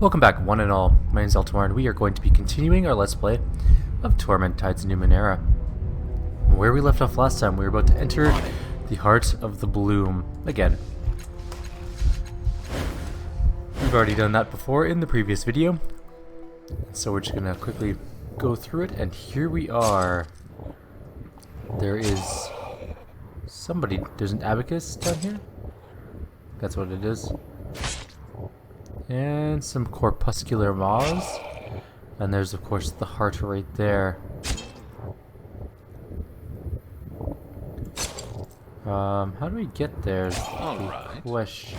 Welcome back, one and all. My name is Eltimar, and we are going to be continuing our Let's Play of Torment Tides Numenera. Where we left off last time, we were about to enter the Heart of the Bloom again. We've already done that before in the previous video, so we're just going to quickly go through it, and here we are. There is somebody, there's an abacus down here? That's what it is. And some corpuscular moths. And there's of course the heart right there. How do we get there is the question.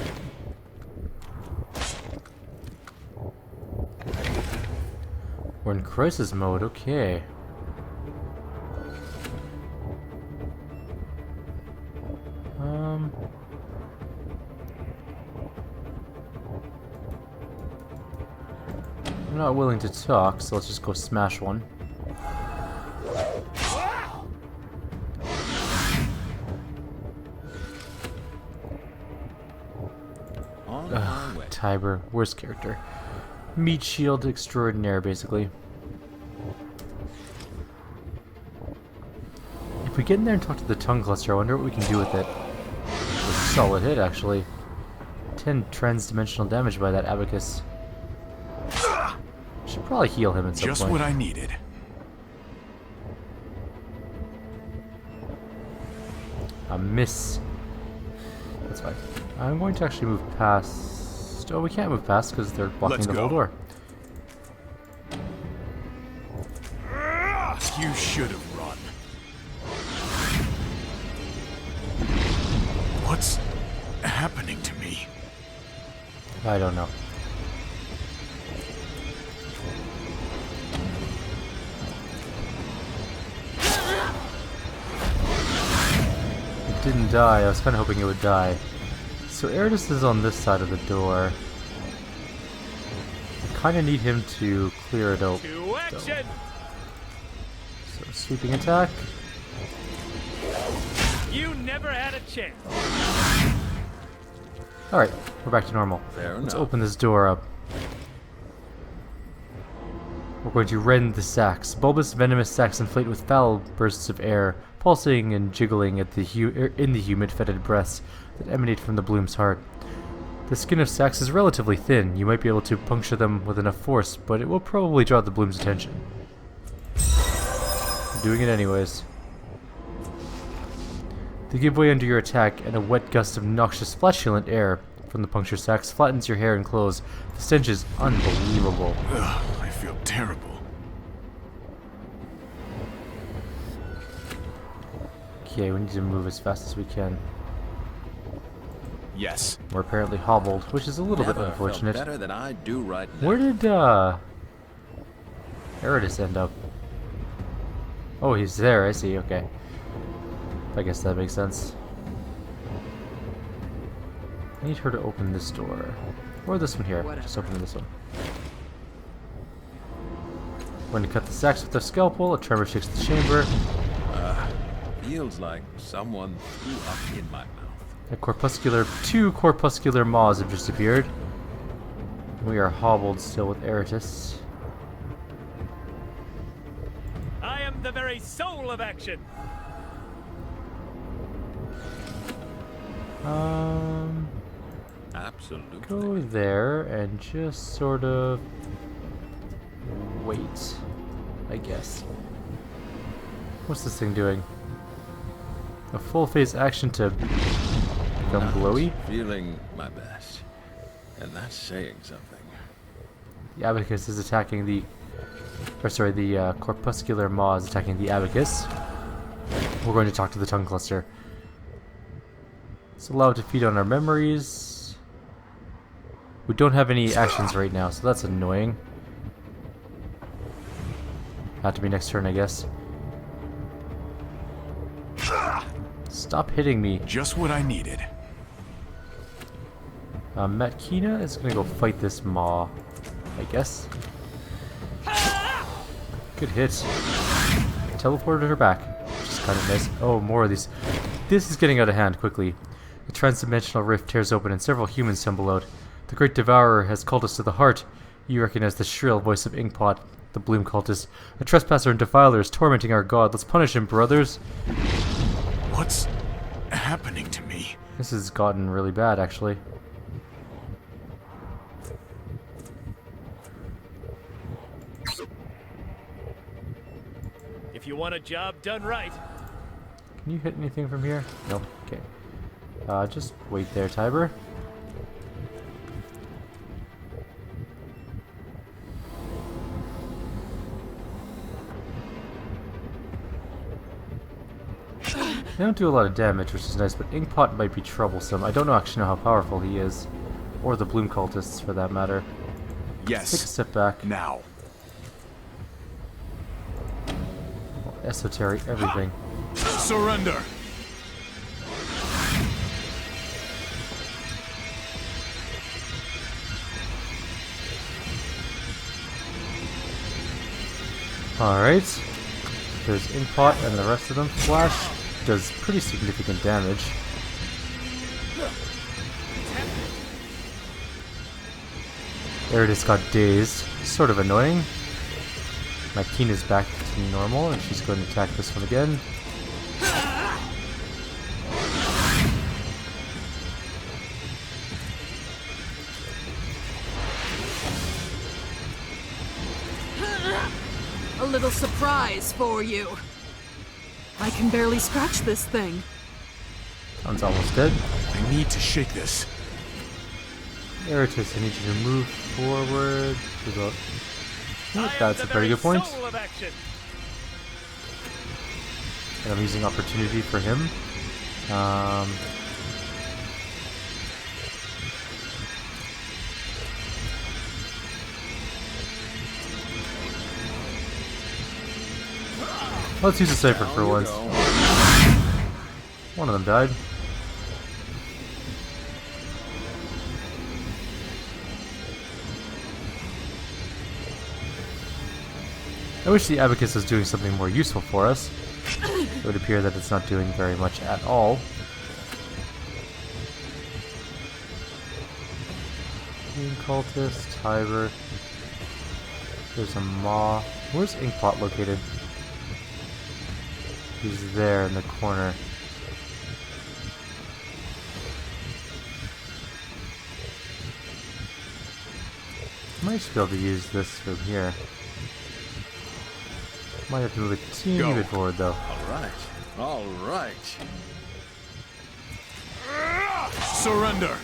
We're in crisis mode, okay. I'm not willing to talk, so let's just go smash one. Tiber, worst character. Meat shield extraordinaire, basically. If we get in there and talk to the tongue cluster, I wonder what we can do with it. It's a solid hit, actually. 10 transdimensional damage by that abacus. Should probably heal him at some point. Just what I needed. A miss. That's fine. I'm going to actually move past. Oh, we can't move past because they're blocking the whole door. You should have run. What's happening to me? I don't know. It didn't die. I was kind of hoping it would die. So Eridus is on this side of the door. I kind of need him to clear it out. So sweeping attack. You never had a chance. Alright, we're back to normal. Let's open this door up. We're going to rend the sacs. Bulbous, venomous sacs inflate with foul bursts of air, pulsing and jiggling at in the humid, fetid breaths that emanate from the bloom's heart. The skin of sacs is relatively thin. You might be able to puncture them with enough force, but it will probably draw the bloom's attention. I'm doing it anyways. They give way under your attack, and a wet gust of noxious, flatulent air from the puncture sacs flattens your hair and clothes. The stench is unbelievable. Ugh, I feel terrible. Okay, we need to move as fast as we can. Yes. We're apparently hobbled, which is a little bit unfortunate. Better than I do right now. Where did Eridus end up? Oh, he's there. I see. Okay. I guess that makes sense. I need her to open this door. Or this one here. Just open this one. We're going to cut the sacks with our scalpel. A tremor shakes the chamber. Feels like someone threw up in my mouth. Two corpuscular maws have just appeared. We are hobbled still with Eridus. I am the very soul of action. Absolutely. Go there and just sort of wait, I guess. What's this thing doing? A full phase action to become glowy? Feeling my best. And that's saying something. The abacus is attacking the corpuscular maw is attacking the abacus. We're going to talk to the tongue cluster. It's allowed to feed on our memories. We don't have any actions right now, so that's annoying. Have to be next turn, I guess. Stop hitting me. Just what I needed. Matkina is gonna go fight this maw, I guess. Good hit. Teleported her back, which is kind of nice. Oh, more of these. This is getting out of hand quickly. The transdimensional rift tears open and several humans tumble out. The great devourer has called us to the heart. You recognize the shrill voice of Inkpot, the Bloom cultist. A trespasser and defiler is tormenting our god. Let's punish him, brothers. What's happening to me? This has gotten really bad, actually. If you want a job done right, Can you hit anything from here? Nope. Okay. Just wait there, Tiber. They don't do a lot of damage, which is nice, but Inkpot might be troublesome. I don't actually know how powerful he is. Or the Bloom cultists, for that matter. Yes. Take a step back. Now. Esoteric, everything. Surrender. Alright. There's Inkpot and the rest of them. Flash does pretty significant damage. Eridus got dazed. Sort of annoying. My Keen is back to normal, and she's going to attack this one again. A little surprise for you. I can barely scratch this thing. One's almost dead. I need to shake this. Eridus, I need you to move forward to the... I am That's the a pretty very good point. soul of action. And I'm using opportunity for him. Let's use a Cypher for once. One of them died. I wish the Abacus was doing something more useful for us. It would appear that it's not doing very much at all. Green Cultist, Tiber. There's a Maw. Where's Inkpot located? He's there in the corner. Might just be able to use this from here. Might have to move a teeny bit forward though. All right. Surrender.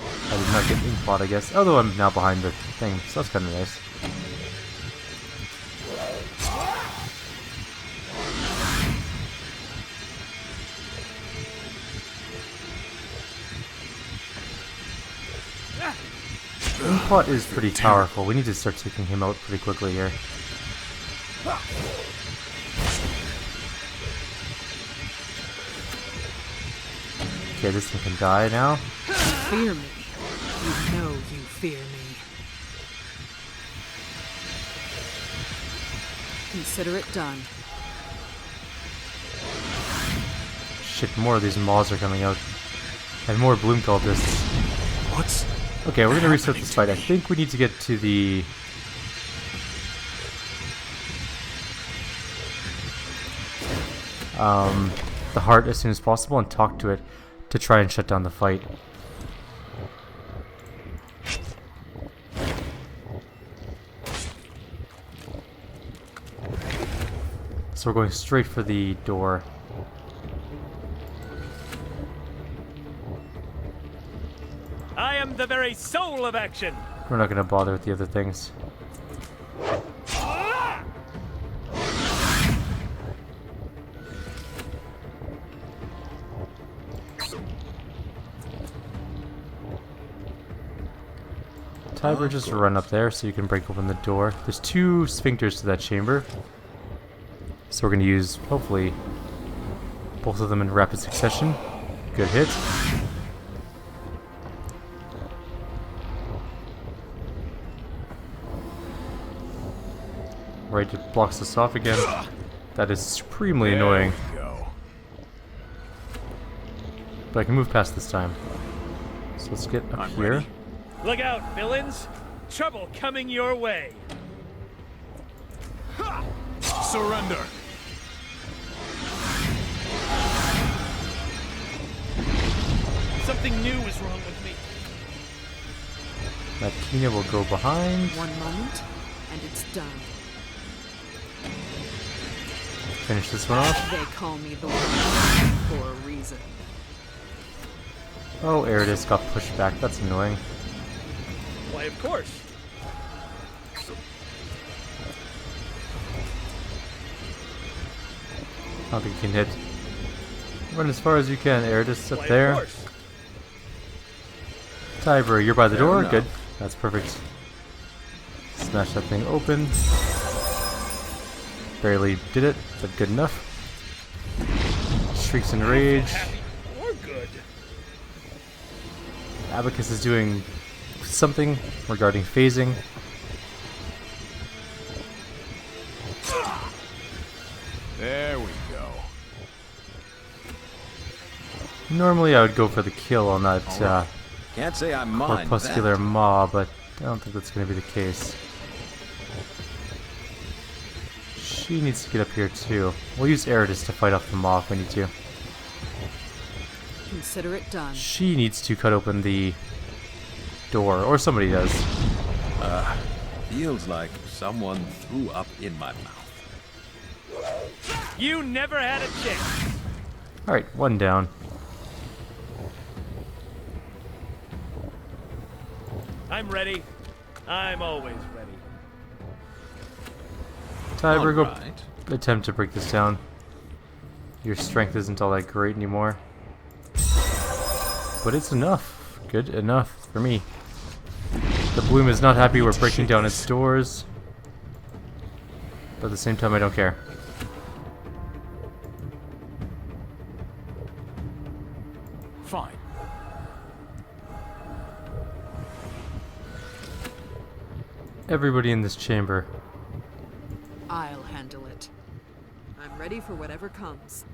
I did not get Inkpot, I guess. Although I'm now behind the thing, so that's kind of nice. Inkpot is pretty powerful. We need to start taking him out pretty quickly here. Okay, this thing can die now. Fear me. You know you fear me. Consider it done. Shit, more of these Maws are coming out. And more Bloom cultists. What's Okay, we're gonna restart this fight. happening I to me? think we need to get to the... the heart as soon as possible and talk to it to try and shut down the fight. So we're going straight for the door. I am the very soul of action. We're not gonna bother with the other things. Tiber, just run up there so you can break open the door. There's two sphincters to that chamber. So we're going to use, hopefully, both of them in rapid succession. Good hit. Right, it blocks us off again. That is supremely annoying. Go. But I can move past this time. So let's get up I'm here. ready. Look out, villains. Trouble coming your way. Surrender. Something new is wrong with me. Makina will go behind. One moment, and it's done. Finish this one off. They call me the one for a reason. Oh, Eridus got pushed back. That's annoying. Why, of course. I don't think you can hit. Run as far as you can, Eridus, up Why, there. of course. Tiber, you're by the Fair door? enough. Good. That's perfect. Smash that thing open. Barely did it, but good enough. Shrieks in rage. Happy or good. Abacus is doing something regarding phasing. There we go. Normally I would go for the kill on that Alright. Can't say I mind corpuscular that. maw, but I don't think that's going to be the case. She needs to get up here too. We'll use Eridus to fight off the maw if we need to. Consider it done. She needs to cut open the door, or somebody does. Feels like someone threw up in my mouth. You never had a chance. Alright, one down. I'm ready. I'm always ready. Tiber, go Alright. attempt to break this down. Your strength isn't all that great anymore. But it's enough. Good enough for me. The Bloom is not happy we're breaking down its doors. But at the same time, I don't care. Fine. Everybody in this chamber. I'll handle it. I'm ready for whatever comes.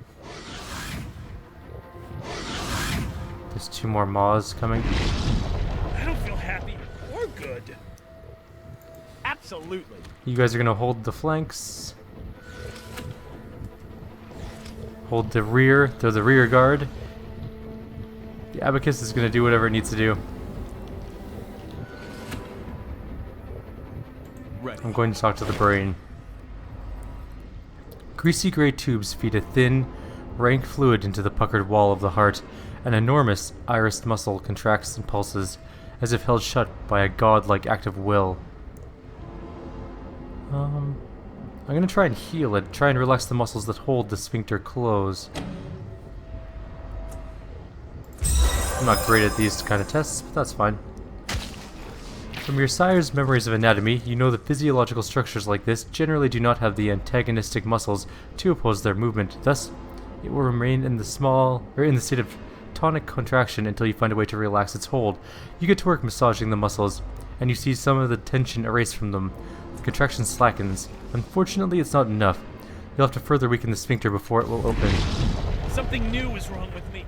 There's two more maws coming. I don't feel happy or good. Absolutely. You guys are gonna hold the flanks. Hold the rear. They're the rear guard. The Abacus is gonna do whatever it needs to do. Ready. I'm going to talk to the brain. Greasy gray tubes feed a thin, rank fluid into the puckered wall of the heart. An enormous, irised muscle contracts and pulses, as if held shut by a godlike act of will. I'm gonna try and heal it, try and relax the muscles that hold the sphincter close. I'm not great at these kind of tests, but that's fine. From your sire's memories of anatomy, you know that physiological structures like this generally do not have the antagonistic muscles to oppose their movement. Thus, it will remain in the state of tonic contraction until you find a way to relax its hold. You get to work massaging the muscles, and you see some of the tension erased from them. The contraction slackens. Unfortunately, it's not enough. You'll have to further weaken the sphincter before it will open. Something new is wrong with me.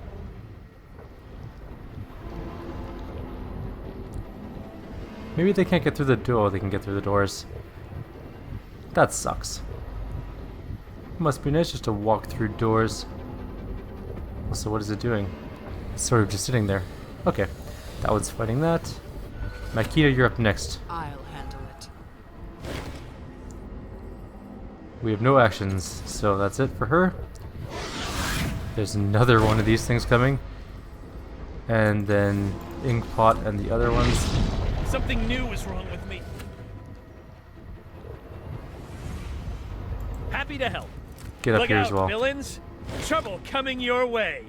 Maybe they can't get through the door. They can get through the doors. That sucks. Must be nice just to walk through doors. So what is it doing? It's sort of just sitting there. Okay. That one's fighting that. Makina, you're up next. I'll handle it. We have no actions, so that's it for her. There's another one of these things coming. And then Inkpot and the other ones. Something new is wrong with me. Happy to help. Get up Look here out, as well. villains. Trouble coming your way.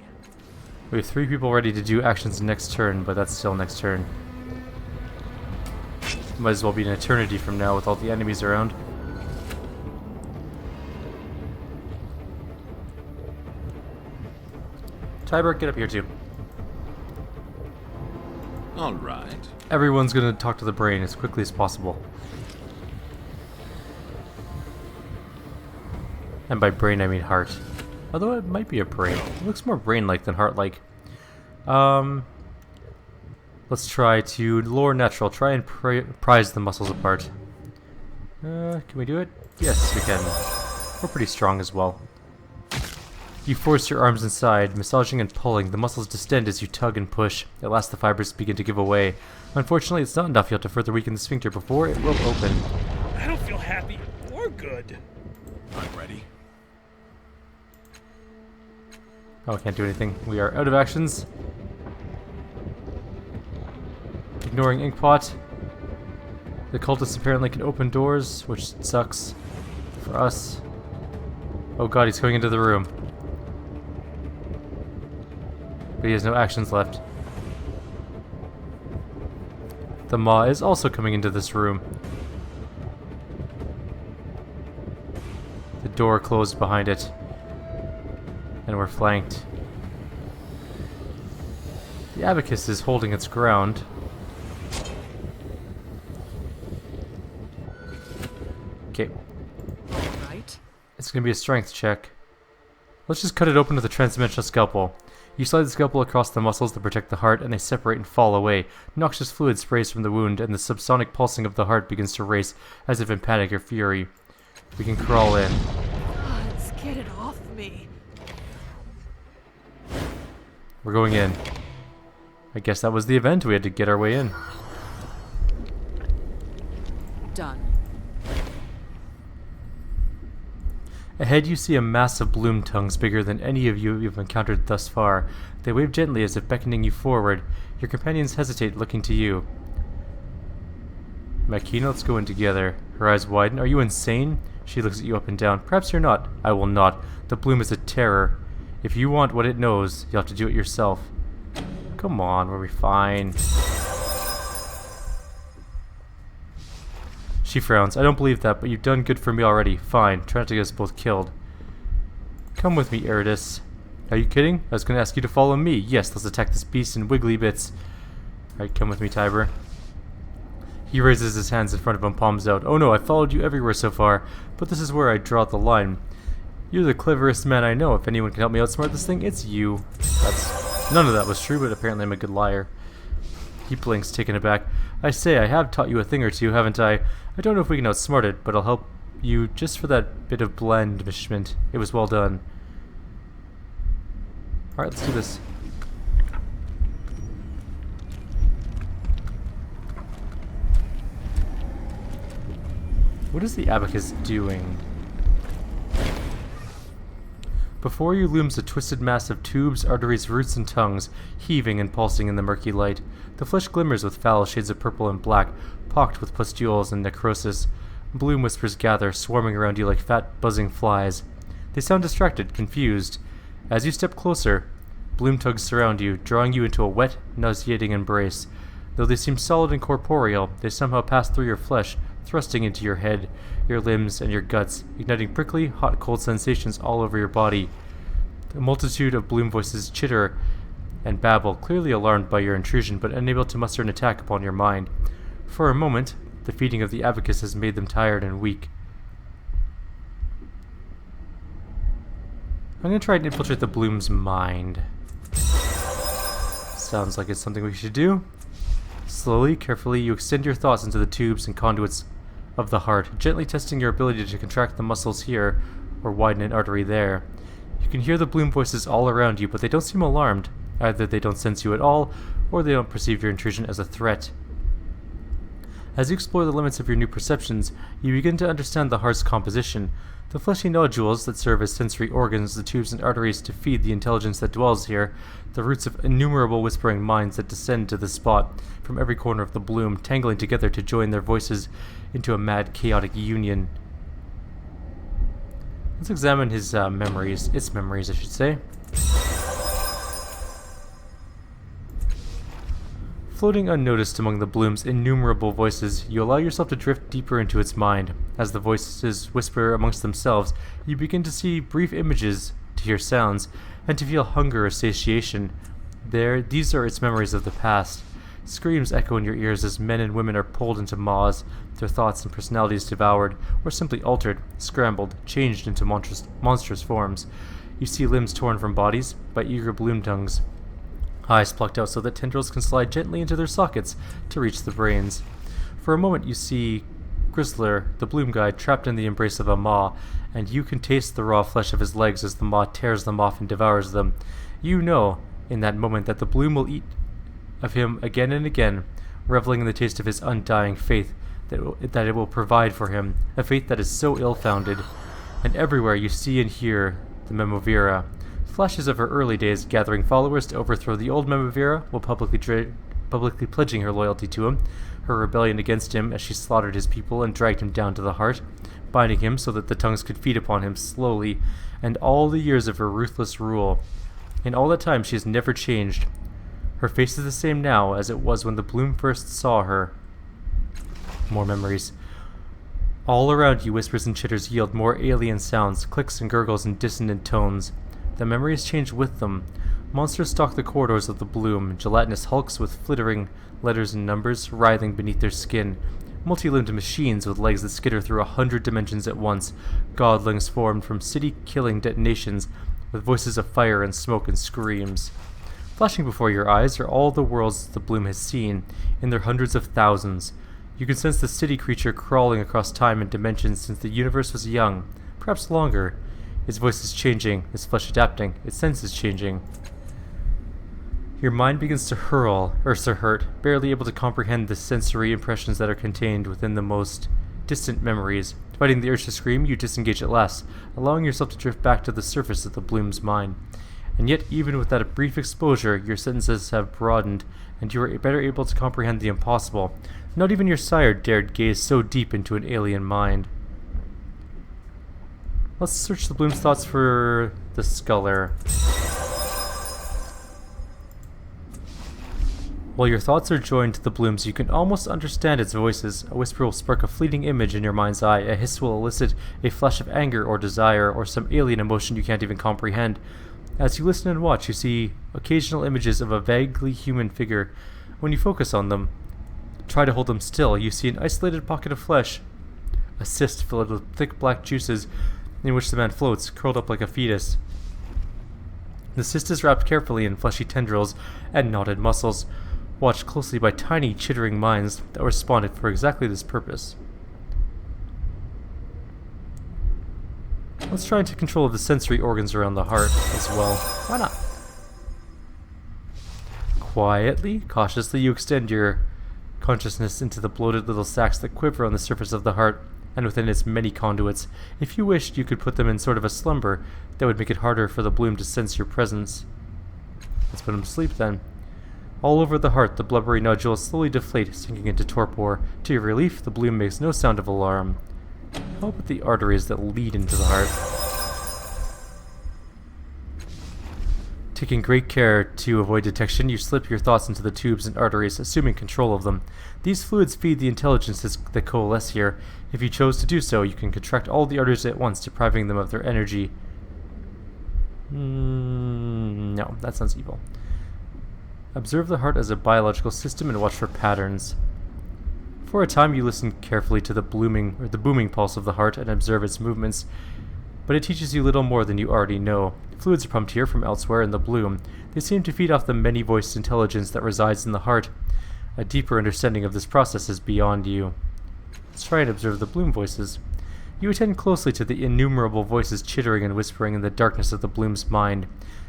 We have 3 people ready to do actions next turn, but that's still next turn. Might as well be an eternity from now with all the enemies around. Tiber, get up here too. Alright. Everyone's gonna talk to the brain as quickly as possible. And by brain I mean heart. Although it might be a brain. It looks more brain-like than heart-like. Let's try to lore natural. Try and prise the muscles apart. Can we do it? Yes, we can. We're pretty strong as well. You force your arms inside, massaging and pulling. The muscles distend as you tug and push. At last the fibers begin to give away. Unfortunately, it's not enough yet to further weaken the sphincter before it will open. I don't feel happy or good. I'm ready. Oh, I can't do anything. We are out of actions. Ignoring Inkpot. The cultists apparently can open doors, which sucks for us. Oh god, he's going into the room. But he has no actions left. The Maw is also coming into this room. The door closed behind it. And we're flanked. The Abacus is holding its ground. Okay. Right. It's gonna be a strength check. Let's just cut it open with a transdimensional scalpel. You slide the scalpel across the muscles that protect the heart, and they separate and fall away. Noxious fluid sprays from the wound, and the subsonic pulsing of the heart begins to race, as if in panic or fury. We can crawl in. Let's get it off me. We're going in. I guess that was the event. We had to get our way in. Done. Ahead you see a mass of bloom tongues bigger than any of you've encountered thus far. They wave gently as if beckoning you forward. Your companions hesitate, looking to you. Makina, let's go in together. Her eyes widen. Are you insane? She looks at you up and down. Perhaps you're not. I will not. The bloom is a terror. If you want what it knows, you'll have to do it yourself. Come on, we'll be fine. She frowns. I don't believe that, but you've done good for me already. Fine. Try not to get us both killed. Come with me, Eridus. Are you kidding? I was going to ask you to follow me. Yes, let's attack this beast in wiggly bits. Alright, come with me, Tiber. He raises his hands in front of him, palms out. Oh no, I've followed you everywhere so far, but this is where I draw the line. You're the cleverest man I know. If anyone can help me outsmart this thing, it's you. None of that was true, but apparently I'm a good liar. He blinks, taken aback. I say, I have taught you a thing or two, haven't I? I don't know if we can outsmart it, but I'll help you just for that bit of blandishment. It was well done. Alright, let's do this. What is the Abacus doing? Before you looms a twisted mass of tubes, arteries, roots, and tongues, heaving and pulsing in the murky light. The flesh glimmers with foul shades of purple and black, pocked with pustules and necrosis. Bloom whispers gather, swarming around you like fat, buzzing flies. They sound distracted, confused. As you step closer, bloom tugs surround you, drawing you into a wet, nauseating embrace. Though they seem solid and corporeal, they somehow pass through your flesh, thrusting into your head, your limbs, and your guts, igniting prickly, hot, cold sensations all over your body. A multitude of bloom voices chitter and babble, clearly alarmed by your intrusion, but unable to muster an attack upon your mind. For a moment, the feeding of the Abacus has made them tired and weak. I'm going to try and infiltrate the bloom's mind. Sounds like it's something we should do. Slowly, carefully, you extend your thoughts into the tubes and conduits of the heart, gently testing your ability to contract the muscles here or widen an artery there. You can hear the bloom voices all around you, but they don't seem alarmed. Either they don't sense you at all, or they don't perceive your intrusion as a threat. As you explore the limits of your new perceptions, you begin to understand the heart's composition. The fleshy nodules that serve as sensory organs, the tubes and arteries to feed the intelligence that dwells here, the roots of innumerable whispering minds that descend to this spot from every corner of the bloom, tangling together to join their voices into a mad, chaotic union. Let's examine his memories. Its memories, I should say. Floating unnoticed among the bloom's innumerable voices, you allow yourself to drift deeper into its mind. As the voices whisper amongst themselves, you begin to see brief images, to hear sounds, and to feel hunger or satiation. These are its memories of the past. Screams echo in your ears as men and women are pulled into maws, their thoughts and personalities devoured, or simply altered, scrambled, changed into monstrous forms. You see limbs torn from bodies by eager bloom tongues. eyes plucked out so that tendrils can slide gently into their sockets to reach the brains. For a moment you see Grizzler, the Bloom guide, trapped in the embrace of a maw, and you can taste the raw flesh of his legs as the maw tears them off and devours them. You know, in that moment, that the Bloom will eat of him again and again, reveling in the taste of his undying faith that it will provide for him, a faith that is so ill-founded. And everywhere you see and hear the Memovira, flashes of her early days gathering followers to overthrow the old Memovira while publicly pledging her loyalty to him, her rebellion against him as she slaughtered his people and dragged him down to the heart, binding him so that the tongues could feed upon him slowly, and all the years of her ruthless rule. In all that time she has never changed. Her face is the same now as it was when the Bloom first saw her. More memories. All around you, whispers and chitters yield more alien sounds, clicks and gurgles and dissonant tones. The memories change with them. Monsters stalk the corridors of the Bloom, gelatinous hulks with flittering letters and numbers writhing beneath their skin, multi-limbed machines with legs that skitter through 100 dimensions at once, godlings formed from city-killing detonations with voices of fire and smoke and screams. Flashing before your eyes are all the worlds the Bloom has seen, in their hundreds of thousands. You can sense the city creature crawling across time and dimensions since the universe was young, perhaps longer. Its voice is changing, its flesh adapting, its senses changing. Your mind begins to hurt, barely able to comprehend the sensory impressions that are contained within the most distant memories. Fighting the urge to scream, you disengage at last, allowing yourself to drift back to the surface of the Bloom's mind. And yet, even with that brief exposure, your senses have broadened, and you are better able to comprehend the impossible. Not even your sire dared gaze so deep into an alien mind. Let's search the Bloom's thoughts for the Sculler. While your thoughts are joined to the Bloom's, you can almost understand its voices. A whisper will spark a fleeting image in your mind's eye. A hiss will elicit a flash of anger or desire, or some alien emotion you can't even comprehend. As you listen and watch, you see occasional images of a vaguely human figure. When you focus on them, try to hold them still, you see an isolated pocket of flesh, a cyst filled with thick black juices in which the man floats, curled up like a fetus. The cyst is wrapped carefully in fleshy tendrils and knotted muscles, watched closely by tiny, chittering minds that were spawned for exactly this purpose. Let's try and take control of the sensory organs around the heart as well. Why not? Quietly, cautiously, you extend your consciousness into the bloated little sacs that quiver on the surface of the heart and within its many conduits. If you wished, you could put them in sort of a slumber that would make it harder for the Bloom to sense your presence. Let's put them to sleep then. All over the heart, the blubbery nodules slowly deflate, sinking into torpor. To your relief, the Bloom makes no sound of alarm. How about the arteries that lead into the heart? Taking great care to avoid detection, you slip your thoughts into the tubes and arteries, assuming control of them. These fluids feed the intelligences that coalesce here. If you chose to do so, you can contract all the arteries at once, depriving them of their energy. No, that sounds evil. Observe the heart as a biological system and watch for patterns. For a time you listen carefully to the booming pulse of the heart and observe its movements, but it teaches you little more than you already know. Fluids are pumped here from elsewhere in the Bloom. They seem to feed off the many-voiced intelligence that resides in the heart. A deeper understanding of this process is beyond you. Let's try and observe the Bloom voices. You attend closely to the innumerable voices chittering and whispering in the darkness of the Bloom's mind.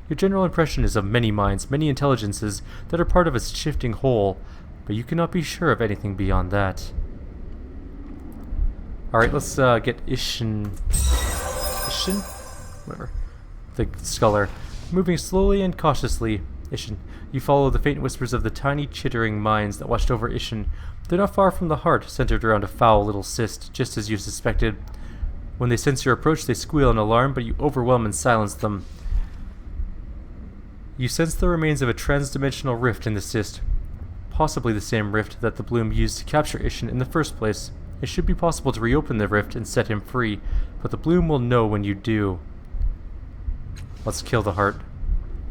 Your general impression is of many minds, many intelligences that are part of its shifting whole, but you cannot be sure of anything beyond that. Alright, let's get Ishin? Whatever. The Sculler. Moving slowly and cautiously, Ishin, you follow the faint whispers of the tiny chittering minds that watched over Ishin. They're not far from the heart, centered around a foul little cyst, just as you suspected. When they sense your approach, they squeal in alarm, but you overwhelm and silence them. You sense the remains of a trans-dimensional rift in the cyst, possibly the same rift that the Bloom used to capture Ishin in the first place. It should be possible to reopen the rift and set him free, but the Bloom will know when you do. Let's kill the heart.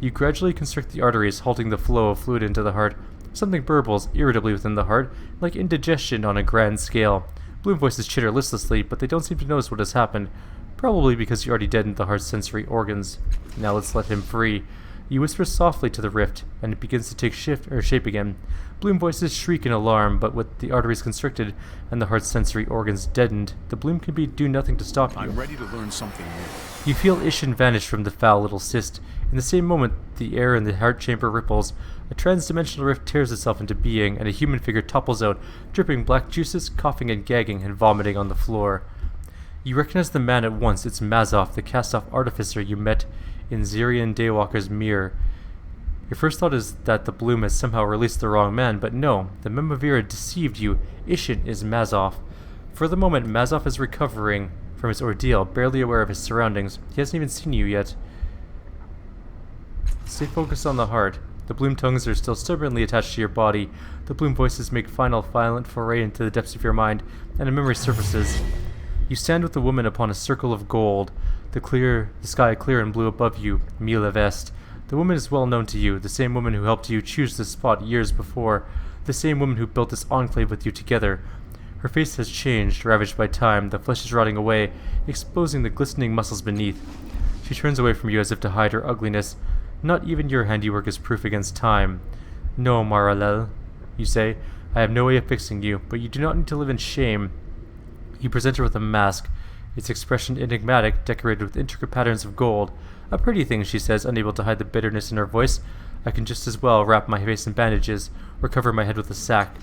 You gradually constrict the arteries, halting the flow of fluid into the heart. Something burbles irritably within the heart, like indigestion on a grand scale. Bloom voices chitter listlessly, but they don't seem to notice what has happened, probably because you already deadened the heart's sensory organs. Now let's let him free. You whisper softly to the rift, and it begins to take shape again. Bloom voices shriek in alarm, but with the arteries constricted and the heart's sensory organs deadened, the bloom can do nothing to stop you. I'm ready to learn something new. You feel Ishin vanish from the foul little cyst. In the same moment, the air in the heart chamber ripples. A trans-dimensional rift tears itself into being, and a human figure topples out, dripping black juices, coughing and gagging, and vomiting on the floor. You recognize the man at once. It's Mazoff, the Castoff artificer you met in Zirian Daywalker's mirror. Your first thought is that the bloom has somehow released the wrong man, but no, the Memovira deceived you. Ishin is Mazoff. For the moment, Mazoff is recovering from his ordeal, barely aware of his surroundings. He hasn't even seen you yet. Stay focused on the heart. The bloom tongues are still stubbornly attached to your body. The bloom voices make final violent foray into the depths of your mind, and a memory surfaces. You stand with the woman upon a circle of gold, the sky clear and blue above you, Miel Avest. The woman is well known to you, the same woman who helped you choose this spot years before, the same woman who built this enclave with you together. Her face has changed, ravaged by time, the flesh is rotting away, exposing the glistening muscles beneath. She turns away from you as if to hide her ugliness. Not even your handiwork is proof against time. No, Maralel, you say, I have no way of fixing you, but you do not need to live in shame. You present her with a mask, its expression enigmatic, decorated with intricate patterns of gold. A pretty thing, she says, unable to hide the bitterness in her voice. I can just as well wrap my face in bandages, or cover my head with a sack.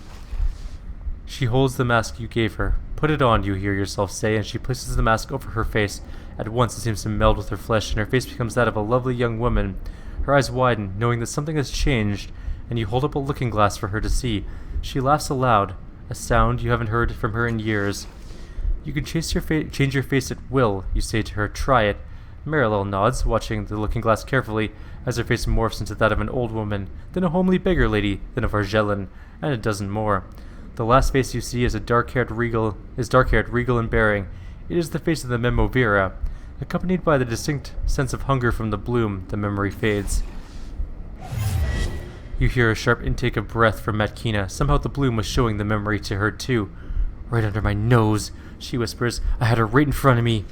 She holds the mask you gave her. Put it on, you hear yourself say, and she places the mask over her face. At once it seems to meld with her flesh, and her face becomes that of a lovely young woman. Her eyes widen, knowing that something has changed, and you hold up a looking glass for her to see. She laughs aloud, a sound you haven't heard from her in years. You can change your face at will, you say to her. Try it. Marilel nods, watching the looking glass carefully, as her face morphs into that of an old woman, then a homely beggar lady, then of Argellan, and a dozen more. The last face you see is dark-haired, regal in bearing. It is the face of the Memovira. Accompanied by the distinct sense of hunger from the bloom, the memory fades. You hear a sharp intake of breath from Matkina. Somehow the bloom was showing the memory to her too. Right under my nose, she whispers. I had her right in front of me.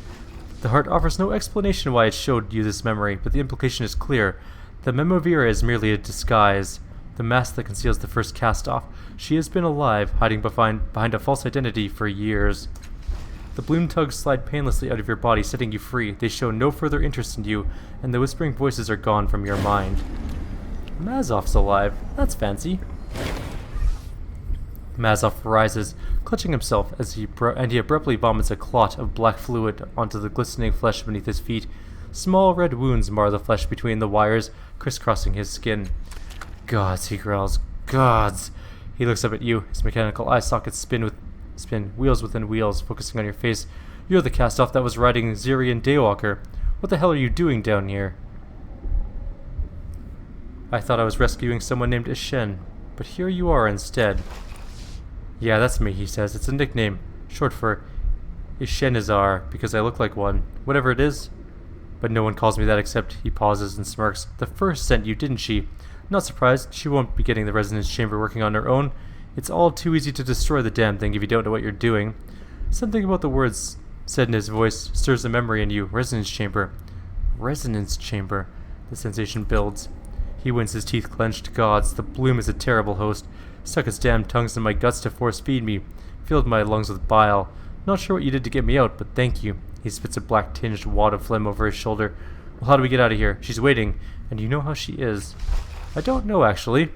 The heart offers no explanation why it showed you this memory, but the implication is clear. The Memovira is merely a disguise, the mask that conceals the first Castoff. She has been alive, hiding behind a false identity for years. The bloom tugs slide painlessly out of your body, setting you free. They show no further interest in you, and the whispering voices are gone from your mind. Mazoff's alive. That's fancy. Mazoff rises, clutching himself as he abruptly vomits a clot of black fluid onto the glistening flesh beneath his feet. Small red wounds mar the flesh between the wires, crisscrossing his skin. Gods, he growls. Gods! He looks up at you, his mechanical eye sockets spin wheels within wheels, focusing on your face. You're the Castoff that was riding Zirian Daywalker. What the hell are you doing down here? I thought I was rescuing someone named Ishen, but here you are instead. Yeah, that's me, he says. It's a nickname, short for Ishenizar, because I look like one. Whatever it is. But no one calls me that except, he pauses and smirks. The first sent you, didn't she? Not surprised, she won't be getting the resonance chamber working on her own. It's all too easy to destroy the damn thing if you don't know what you're doing. Something about the words said in his voice stirs a memory in you. Resonance chamber. Resonance chamber. The sensation builds. He winces, his teeth clenched. Gods, the bloom is a terrible host. Stuck its damn tongues in my guts to force feed me. Filled my lungs with bile. Not sure what you did to get me out, but thank you. He spits a black-tinged wad of phlegm over his shoulder. Well, how do we get out of here? She's waiting, and you know how she is. I don't know, actually.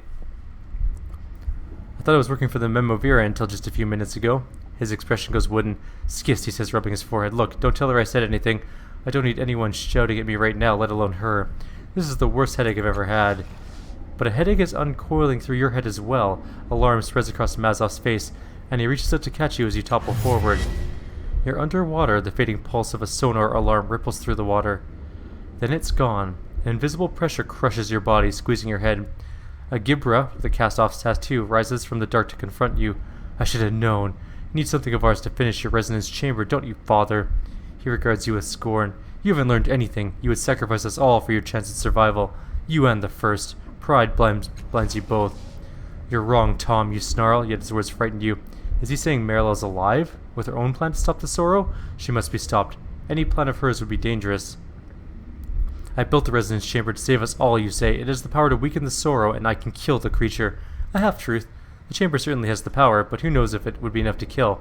I thought I was working for the Memovira until just a few minutes ago. His expression goes wooden. Skist, he says, rubbing his forehead. Look, don't tell her I said anything. I don't need anyone shouting at me right now, let alone her. This is the worst headache I've ever had. But a headache is uncoiling through your head as well. Alarm spreads across Mazoff's face, and he reaches out to catch you as you topple forward. You're underwater. The fading pulse of a sonar alarm ripples through the water. Then it's gone. An invisible pressure crushes your body, squeezing your head. A Gibra, with a Castoff's tattoo, rises from the dark to confront you. I should have known. You need something of ours to finish your resonance chamber, don't you, father? He regards you with scorn. You haven't learned anything. You would sacrifice us all for your chance at survival. You and the first. Pride blinds you both. You're wrong, Tom, you snarl, yet his words frighten you. Is he saying Marilel's alive? With her own plan to stop the sorrow? She must be stopped. Any plan of hers would be dangerous. I built the resonance chamber to save us all, you say. It has the power to weaken the sorrow, and I can kill the creature. A half-truth. The chamber certainly has the power, but who knows if it would be enough to kill.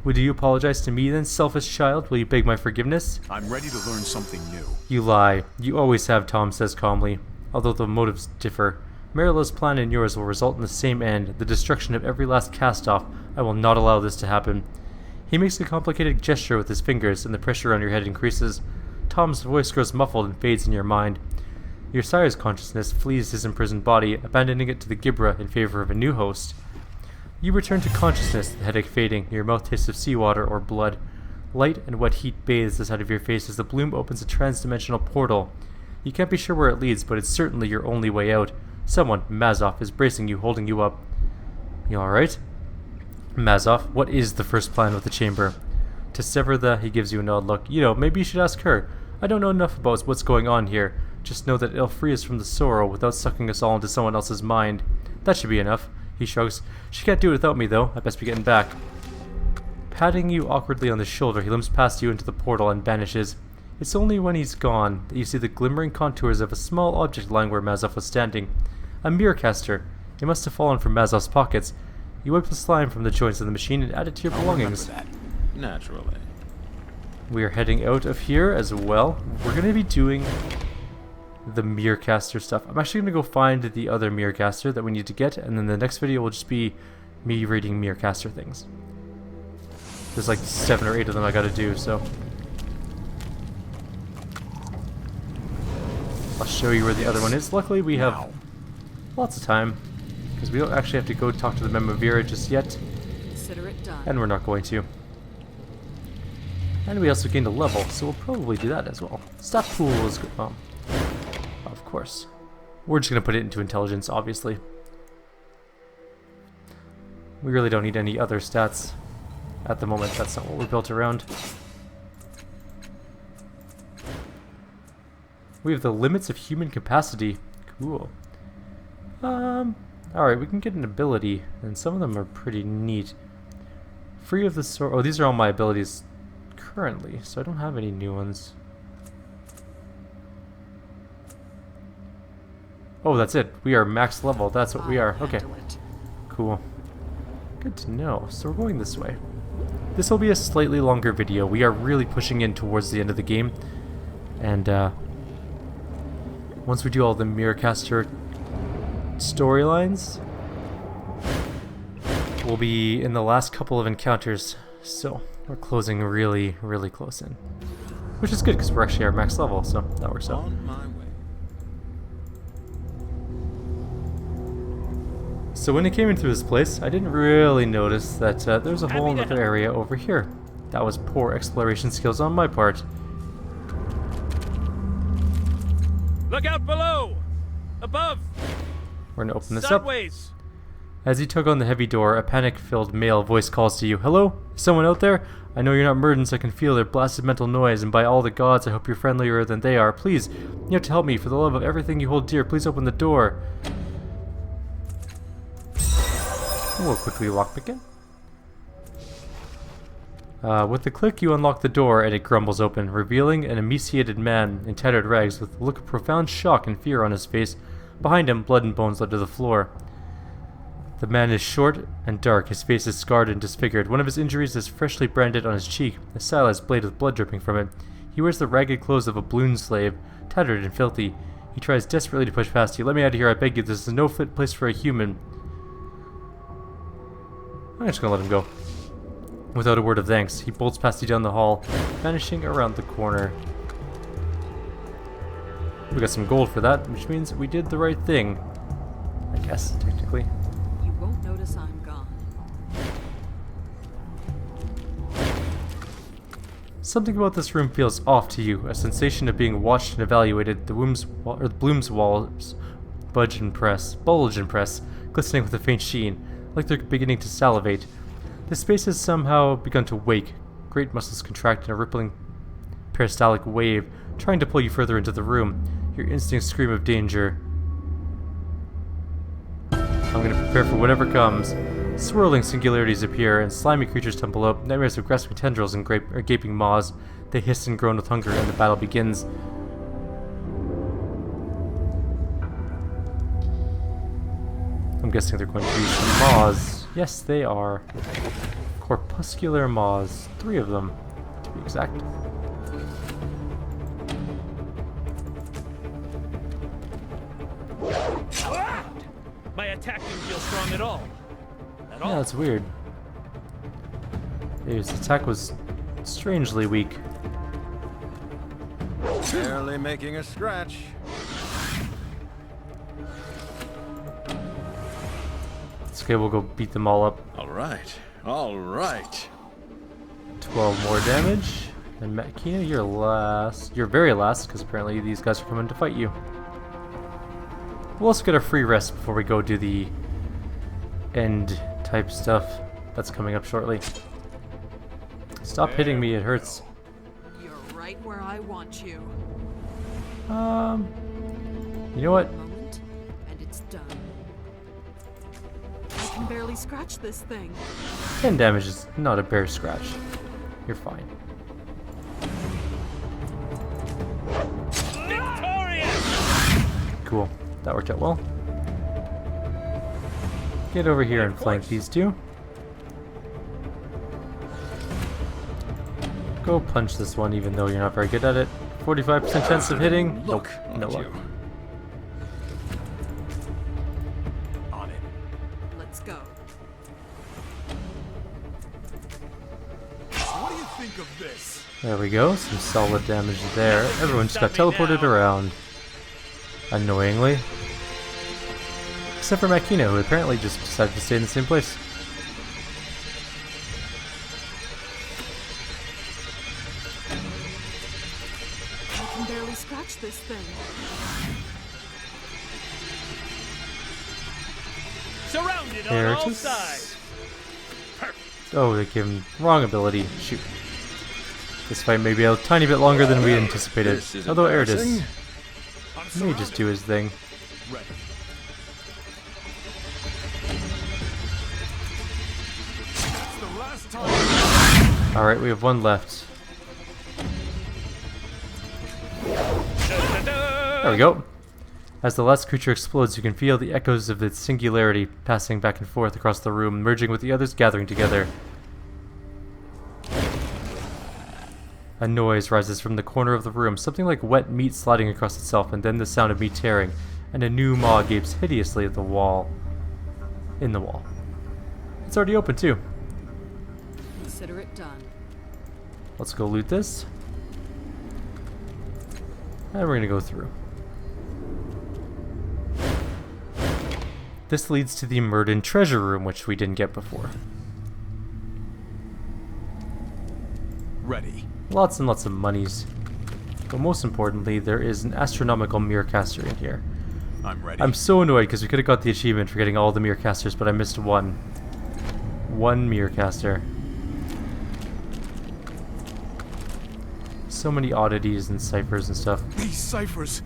Would you apologize to me then, selfish child? Will you beg my forgiveness? I'm ready to learn something new. You lie. You always have, Tom says calmly, although the motives differ. Marilla's plan and yours will result in the same end, the destruction of every last Castoff. I will not allow this to happen. He makes a complicated gesture with his fingers, and the pressure on your head increases. Tom's voice grows muffled and fades in your mind. Your sire's consciousness flees his imprisoned body, abandoning it to the Gibra in favor of a new host. You return to consciousness, the headache fading, your mouth tastes of seawater or blood. Light and wet heat bathes the side of your face as the bloom opens a trans-dimensional portal. You can't be sure where it leads, but it's certainly your only way out. Someone, Mazov, is bracing you, holding you up. You alright? Mazov, what is the first plan with the chamber? To sever the... He gives you an odd look. You know, maybe you should ask her. I don't know enough about what's going on here. Just know that it'll free us from the sorrow without sucking us all into someone else's mind. That should be enough. He shrugs. She can't do it without me, though. I best be getting back. Patting you awkwardly on the shoulder, he limps past you into the portal and vanishes. It's only when he's gone that you see the glimmering contours of a small object lying where Mazov was standing. A mirror caster. It must have fallen from Mazov's pockets. You wipe the slime from the joints of the machine and add it to your belongings. Naturally. We are heading out of here as well. We're going to be doing the mirror caster stuff. I'm actually going to go find the other mirror caster that we need to get, and then the next video will just be me reading mirror caster things. There's like 7 or 8 of them I got to do, so I'll show you where the other one is. Luckily we have lots of time, because we don't actually have to go talk to the Memavira just yet. Consider it done. And we're not going to. And we also gained a level, so we'll probably do that as well. Stat pool is good. Oh, of course. We're just going to put it into intelligence, obviously. We really don't need any other stats at the moment. That's not what we're built around. We have the limits of human capacity. Cool. Alright, we can get an ability, and some of them are pretty neat. Free of the sword. Oh, these are all my abilities currently, so I don't have any new ones. Oh, that's it. We are max level. That's what we are. Okay. Cool. Good to know. So we're going this way. This will be a slightly longer video. We are really pushing in towards the end of the game. And once we do all the Mirrorcaster storylines, we'll be in the last couple of encounters. So we're closing really, really close in. Which is good because we're actually at max level, so that works out. On my way. So when I came into this place, I didn't really notice that there was a whole other area over here. That was poor exploration skills on my part. Look out below! Above! We're gonna open this up. Sideways! As you tug on the heavy door, a panic-filled male voice calls to you. Hello? Is someone out there? I know you're not Murdens, I can feel their blasted mental noise, and by all the gods, I hope you're friendlier than they are. Please, you have to help me. For the love of everything you hold dear, please open the door. We'll quickly lockpick it. With the click, you unlock the door, and it grumbles open, revealing an emaciated man in tattered rags with a look of profound shock and fear on his face. Behind him, blood and bones led to the floor. The man is short and dark, his face is scarred and disfigured. One of his injuries is freshly branded on his cheek, a stylized blade with blood dripping from it. He wears the ragged clothes of a balloon slave, tattered and filthy. He tries desperately to push past you. Let me out of here, I beg you. This is no fit place for a human. I'm just gonna let him go. Without a word of thanks, he bolts past you down the hall, vanishing around the corner. We got some gold for that, which means we did the right thing. I guess, technically. You won't notice I'm gone. Something about this room feels off to you, a sensation of being watched and evaluated. The Bloom's walls bulge and press, glistening with a faint sheen, like they're beginning to salivate. The space has somehow begun to wake. Great muscles contract in a rippling peristaltic wave, trying to pull you further into the room. Your instincts scream of danger. I'm gonna prepare for whatever comes. Swirling singularities appear, and slimy creatures tumble up, nightmares of grasping tendrils and gaping maws. They hiss and groan with hunger, and the battle begins. guessing they're going to be some maws. Yes, they are. Corpuscular maws. 3 of them, to be exact. My attack didn't feel strong at all. Yeah, that's weird. His attack was strangely weak. Barely making a scratch. It's okay, we'll go beat them all up. All right. All right. 12 more damage. And Makina, you're last. You're very last, because apparently these guys are coming to fight you. We'll also get a free rest before we go do the end type stuff that's coming up shortly. Stop hitting me, it hurts. You're right where I want you. You know what? Moment, and it's done. I can barely scratch this thing. 10 damage is not a bare scratch. You're fine. Victorious! Cool. That worked out well. Get over here and flank these two. Go punch this one even though you're not very good at it. 45% chance of hitting. Nope. No luck. On it. Let's go. What do you think of this? There we go. Some solid damage there. Everyone just got teleported around. Annoyingly. Except for Makina, who apparently just decided to stay in the same place. I can barely scratch this thing. Surrounded There on it all is. sides. Oh, they gave him wrong ability. Shoot. This fight may be a tiny bit longer than we anticipated. This is Although Erdis embarrassing. may just do his thing. Ready. That's the last time. Alright, we have one left. There we go. As the last creature explodes, you can feel the echoes of its singularity passing back and forth across the room, merging with the others gathering together. A noise rises from the corner of the room, something like wet meat sliding across itself, and then the sound of meat tearing, and a new maw gapes hideously at the wall. In the wall. It's already open too. Consider it done. Let's go loot this. And we're gonna go through. This leads to the Murden treasure room, which we didn't get before. Ready. Lots and lots of monies. But most importantly, there is an astronomical mirror caster in here. I'm ready. I'm so annoyed because we could have got the achievement for getting all the mirror casters, but I missed one. One mirror caster. So many oddities and ciphers and stuff. These ciphers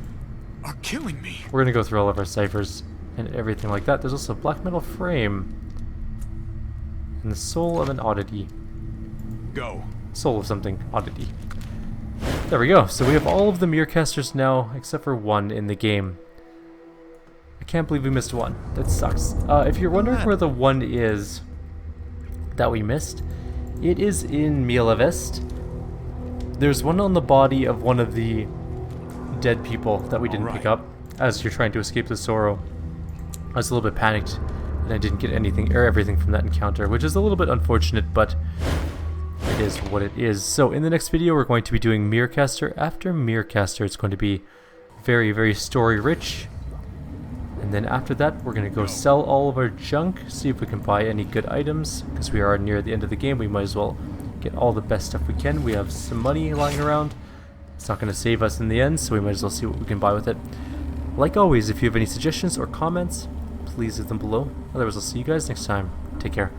are killing me. We're gonna go through all of our ciphers and everything like that. There's also a black metal frame. And the soul of an oddity. Go. Soul of something. Oddity. There we go. So we have all of the mirror casters now, except for one in the game. I can't believe we missed one. That sucks. If you're wondering where the one is that we missed, it is in Miel Avest. There's one on the body of one of the dead people that we didn't pick up as you're trying to escape the sorrow. I was a little bit panicked and I didn't get anything or everything from that encounter, which is a little bit unfortunate, but it is what it is. So in the next video we're going to be doing Mirrorcaster after Mirrorcaster. It's going to be very, very story rich. And then after that we're going to go sell all of our junk, see if we can buy any good items, because we are near the end of the game. We might as well get all the best stuff we can. We have some money lying around. It's not going to save us in the end, so we might as well see what we can buy with it. Like always, if you have any suggestions or comments, please leave them below. Otherwise, I'll see you guys next time. Take care.